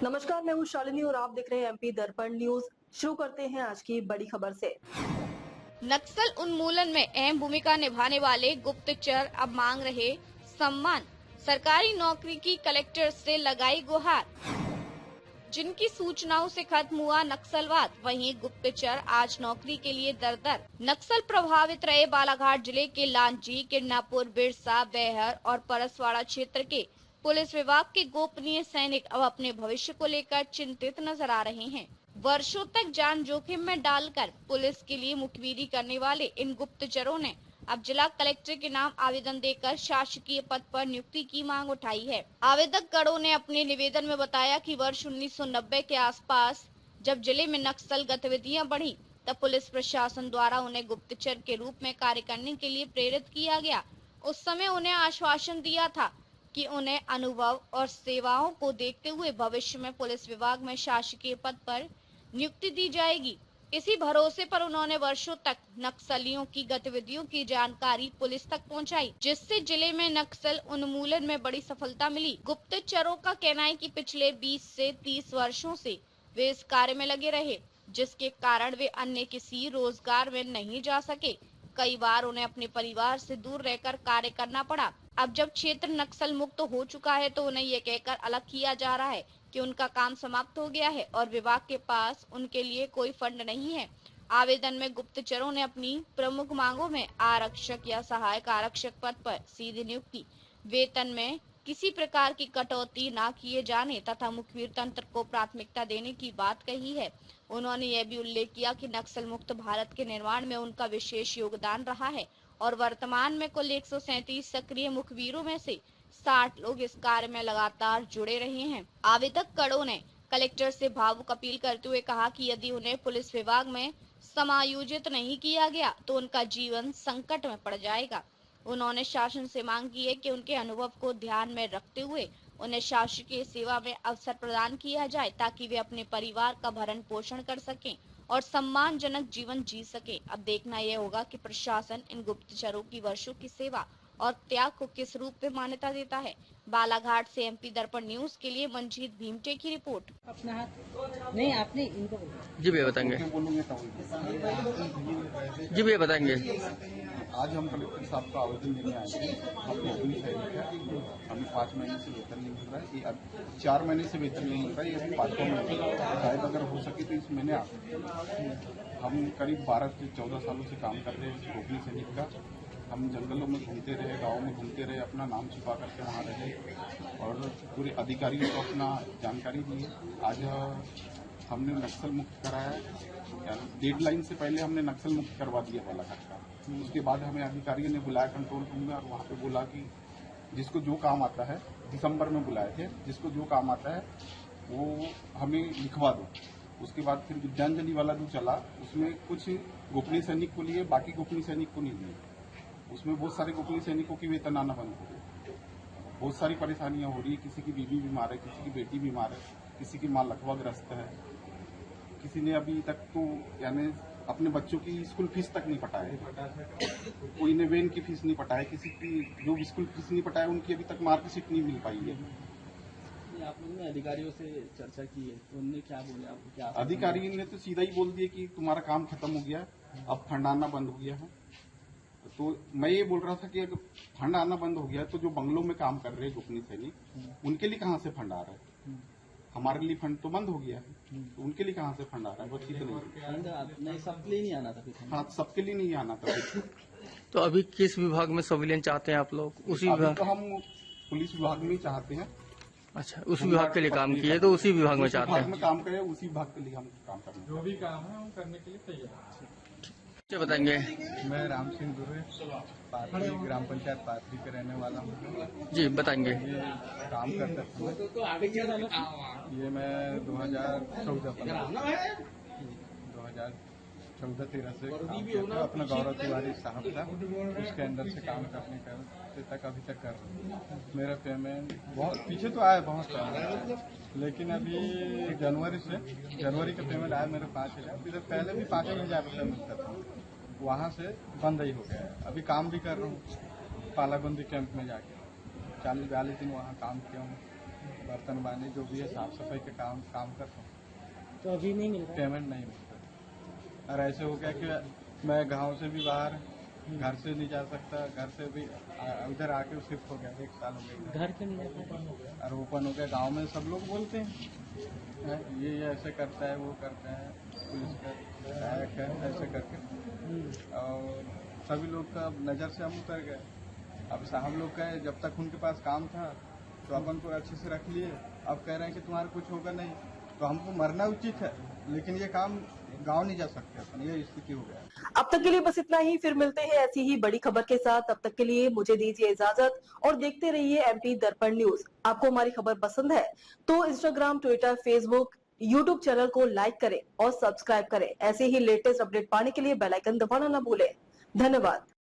नमस्कार, मैं हूँ शालिनी और आप देख रहे हैं एमपी दर्पण न्यूज। शुरू करते हैं आज की बड़ी खबर से। नक्सल उन्मूलन में अहम भूमिका निभाने वाले गुप्तचर अब मांग रहे सम्मान। सरकारी नौकरी की कलेक्टर से लगाई गुहार। जिनकी सूचनाओं से खत्म हुआ नक्सलवाद, वहीं गुप्तचर आज नौकरी के लिए दर-दर। नक्सल प्रभावित रहे बालाघाट जिले के लांजी, किरनापुर, बिरसा, बेहर और परसवाड़ा क्षेत्र के पुलिस विभाग के गोपनीय सैनिक अब अपने भविष्य को लेकर चिंतित नजर आ रहे हैं। वर्षों तक जान जोखिम में डालकर पुलिस के लिए मुखबिरी करने वाले इन गुप्तचरों ने अब जिला कलेक्टर के नाम आवेदन देकर शासकीय पद पर नियुक्ति की मांग उठाई है। आवेदक गणों ने अपने निवेदन में बताया कि वर्ष 1990 के आसपास जब जिले में नक्सल गतिविधियां बढ़ी, तब पुलिस प्रशासन द्वारा उन्हें गुप्तचर के रूप में कार्य करने के लिए प्रेरित किया गया। उस समय उन्हें आश्वासन दिया था कि उन्हें अनुभव और सेवाओं को देखते हुए भविष्य में पुलिस विभाग में शासकीय पद पर नियुक्ति दी जाएगी। इसी भरोसे पर उन्होंने वर्षों तक नक्सलियों की गतिविधियों की जानकारी पुलिस तक पहुंचाई, जिससे जिले में नक्सल उन्मूलन में बड़ी सफलता मिली। गुप्तचरों का कहना है कि पिछले 20 से 30 वर्षों से वे इस कार्य में लगे रहे, जिसके कारण वे अन्य किसी रोजगार में नहीं जा सके। कई बार उन्हें अपने परिवार से दूर रहकर कार्य करना पड़ा। अब जब क्षेत्र नक्सल मुक्त हो चुका है तो उन्हें ये कहकर अलग किया जा रहा है कि उनका काम समाप्त हो गया है और विभाग के पास उनके लिए कोई फंड नहीं है। आवेदन में गुप्तचरों ने अपनी प्रमुख मांगों में आरक्षक या सहायक आरक्षक पद पर सीधी नियुक्ति, वेतन में किसी प्रकार की कटौती न किए जाने तथा मुखबिर तंत्र को प्राथमिकता देने की बात कही है। उन्होंने यह भी उल्लेख किया कि नक्सल मुक्त भारत के निर्माण में उनका विशेष योगदान रहा है और वर्तमान में कुल 137 सक्रिय मुखबिरों में से 60 लोग इस कार्य में लगातार जुड़े रहे हैं। आवेदक कड़ों ने कलेक्टर से भावुक अपील करते हुए कहा कि यदि उन्हें पुलिस विभाग में समायोजित नहीं किया गया तो उनका जीवन संकट में पड़ जाएगा। उन्होंने शासन से मांग की है कि उनके अनुभव को ध्यान में रखते हुए उन्हें शासकीय सेवा में अवसर प्रदान किया जाए ताकि वे अपने परिवार का भरण पोषण कर सकें और सम्मानजनक जीवन जी सके। अब देखना यह होगा कि प्रशासन इन गुप्तचरों की वर्षों की सेवा और त्याग को किस रूप में मान्यता देता है। बालाघाट से एमपी दर्पण न्यूज के लिए मंजीत भीमटे की रिपोर्ट। अपना हाथ नहीं, आपने इनको जी भैया बताएंगे। जी भैया बताएंगे। आज हम कलेक्टर साहब का आवेदन देने आए थे। हम नौकरी सैनिक है, हमें 5 महीने से वेतन नहीं मिल रहा है। ये अब 4 महीने से वेतन नहीं मिल रहा है, ये अभी 5वां महीना। शायद अगर हो सके तो इस महीने आ सकते। हम करीब 12 से 14 सालों से काम कर रहे हैं नौकरी सैनिक का। हम जंगलों में घूमते रहे, गाँव में घूमते रहे, अपना नाम छिपा करके वहाँ रहे और पूरे अधिकारियों को अपना जानकारी दी। आज हमने नक्सल मुक्त कराया, डेडलाइन से पहले हमने नक्सल मुक्त करवा दिया बालाघाट का। उसके बाद हमें अधिकारियों ने बुलाया कंट्रोल रूम में और वहाँ पे बोला कि जिसको जो काम आता है, दिसंबर में बुलाए थे, जिसको जो काम आता है वो हमें लिखवा दो। उसके बाद फिर विद्यांजलि वाला जो चला उसमें कुछ गोपनीय सैनिक को लिए, बाकी गोपनीय सैनिक को नहीं लिए। उसमें बहुत सारे गोपनीय सैनिकों की वेतन आना बंद हो गई। बहुत सारी परेशानियां हो रही है, किसी की बीवी बीमार है, किसी की बेटी बीमार है, किसी की माँ लकवाग्रस्त है, किसी ने अभी तक तो यानी अपने बच्चों की स्कूल फीस तक नहीं पटाया, कोई ने वेन की फीस नहीं पटाया, किसी की जो स्कूल फीस नहीं पटाया उनकी अभी तक मार्कशीट नहीं मिल पाई है। आप लोगों ने अधिकारियों से चर्चा की है तो उन्होंने क्या बोले आपको? क्या अधिकारी ने तो सीधा ही बोल दिया कि तुम्हारा काम खत्म हो गया, अब फंड आना बंद हो गया है। तो मैं ये बोल रहा था कि अगर फंड आना बंद हो गया तो जो बंगलों में काम कर रहे हैं गोपनीय सैनिक, उनके लिए कहाँ से फंड आ रहा है? हमारे लिए फंड तो बंद हो गया है, तो उनके लिए कहाँ से फंड आ रहा है? वो ठीक नहीं, सबके लिए नहीं आना था। हाँ, सबके लिए नहीं आना था। तो अभी किस विभाग में संविलियन चाहते हैं आप लोग? उसी विभाग तो हम पुलिस विभाग में चाहते हैं। अच्छा, उस विभाग के लिए काम किए तो उसी विभाग में चाहते हैं? में काम करें, उसी विभाग के लिए हम काम करना, जो भी काम है हम करने के लिए तैयार। बताएंगे। मैं राम सिंह दुर्वे, पाथरी ग्राम पंचायत पाथरी के रहने वाला हूँ। जी बताएंगे। ये काम करता था, ये मैं 2014-13 से काम करता था। अपना गौरव तिवारी साहब था, उसके अंदर से काम करने तक अभी तक कर रहा हूँ। मेरा पेमेंट बहुत पीछे तो आया, बहुत कम, लेकिन अभी जनवरी का पेमेंट आया मेरे 5,000। इधर पहले भी 5,000 रुपये मिलता था, वहाँ से बंद ही हो गया है। अभी काम भी कर रहा हूँ पालागुंदी कैंप में जाके, 40-42 दिन वहाँ काम किया हूँ। बर्तन बानी जो भी है साफ सफाई के काम करता हूँ। तो अभी नहीं मिल रहा पेमेंट नहीं मिलता। और ऐसे हो गया कि मैं गांव से भी बाहर, घर से नहीं जा सकता, घर से भी उधर आके शिफ्ट हो गया, 1 साल हो गया। घर क्यों नहीं जा पाता? और ओपन हो गया, गांव में सब लोग बोलते हैं ये ऐसे करता है, वो करता है, पुलिस का सहायक है, ऐसे करके। और सभी लोग का नज़र से हम उतर गए। अब साहब लोग का जब तक उनके पास काम था तो अपन को अच्छे से रख लिए, अब कह रहे हैं कि तुम्हारा कुछ होगा नहीं, तो हमको मरना उचित है, लेकिन ये काम गांव नहीं जा सकते अपन, ये स्थिति हो गया। अब तक के लिए बस इतना ही, फिर मिलते हैं ऐसी ही बड़ी खबर के साथ। तब तक के लिए मुझे दीजिए इजाजत और देखते रहिए MP दर्पण न्यूज। आपको हमारी खबर पसंद है तो Instagram, Twitter, Facebook, YouTube channel को लाइक करें और सब्सक्राइब करें। ऐसे ही लेटेस्ट अपडेट पाने के लिए बेल आइकन दबाना न भूलें। धन्यवाद।